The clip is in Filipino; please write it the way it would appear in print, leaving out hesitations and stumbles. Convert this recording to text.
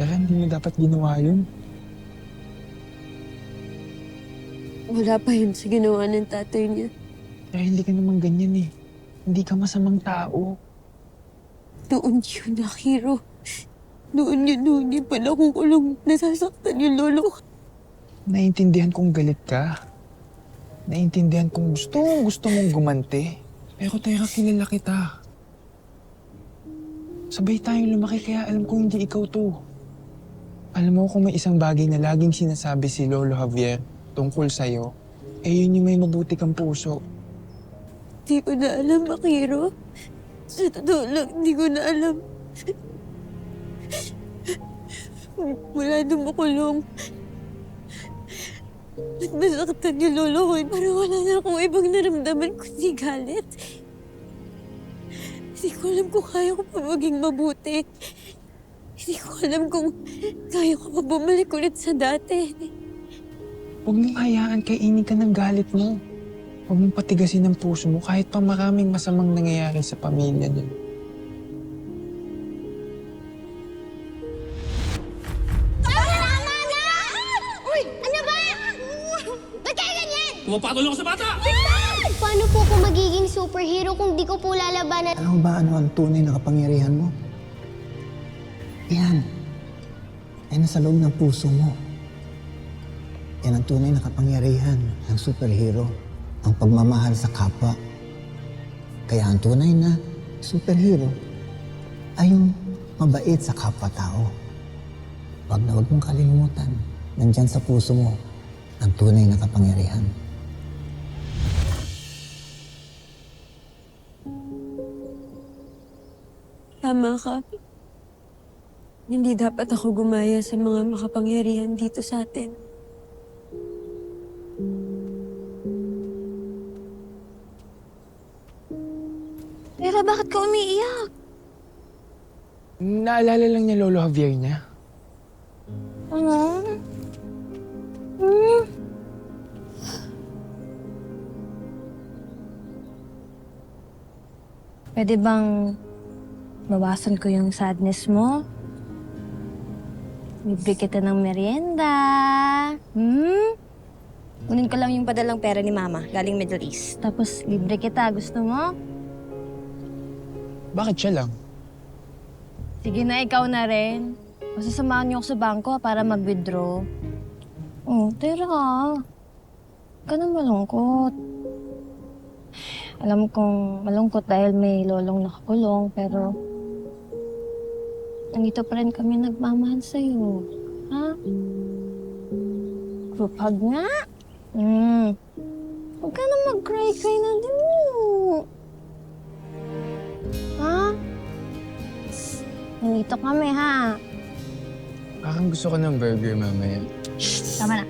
Kaya hindi mo dapat ginawa yun. Wala pa yun sa ginawa ng tatay niya. Kaya hindi ka naman ganyan eh. Hindi ka masamang tao. Noon yun, Akiro. Noon yun pala kung kulong nasasaktan yung lolo ko. Naiintindihan kong galit ka. Naiintindihan kong gusto mong gumanti. Pero teka, kilala kita. Sabay tayong lumaki kaya alam ko hindi ikaw to. Alam mo kung may isang bagay na laging sinasabi si Lolo Javier tungkol sa'yo, eh yun yung may mabuti kang puso. Di ko na alam, Akiro. Sa totoo lang, di ko na alam. Mula nung makulong. At masaktan yung lolo ko. Parang wala na akong ibang naramdaman kundi galit. Hindi ko alam kung kaya ko pa maging mabuti. Hindi ko alam kung kaya ko pa bumalik ulit sa dati. Huwag mong hayaan kainin ka ng galit mo. Huwag mong patigasin ang puso mo kahit pa maraming masamang nangyayari sa pamilya niyo. Pumapatol ako sa bata! Paano po ako magiging superhero kung di ko po lalabanan? Alam mo ba ano ang tunay na kapangyarihan mo? Yan. Ay nasa loob ng puso mo. Yan ang tunay na kapangyarihan ng superhero. Ang pagmamahal sa kapwa. Kaya ang tunay na superhero ay yung mabait sa kapwa-tao. Huwag na huwag mong kalimutan. Nandyan sa puso mo ang tunay na kapangyarihan. Tama ka. Hindi dapat ako gumaya sa mga makapangyarihan dito sa atin. Pero bakit ka umiiyak? Naalala lang niya Lolo Javier niya. Ano? Pwede bang bawasan ko yung sadness mo? Libre kita ng merienda. Kunin ko lang yung padalang pera ni Mama, galing Middle East. Tapos libre kita, gusto mo? Bakit siya lang? Sige na, ikaw na rin. Masasamahan niyo ako sa bangko para mag-withdraw. Oh, tira ka. Huwag ka nang malungkot. Alam kong malungkot dahil may lolong nakakulong, pero nandito pa rin kami nagmamahal sa'yo. Ha? Group hug nga. Huwag ka na mag-cry-cry na din mo. Ha? Nandito kami, ha? Parang gusto ko ng burger mamaya. Tama na.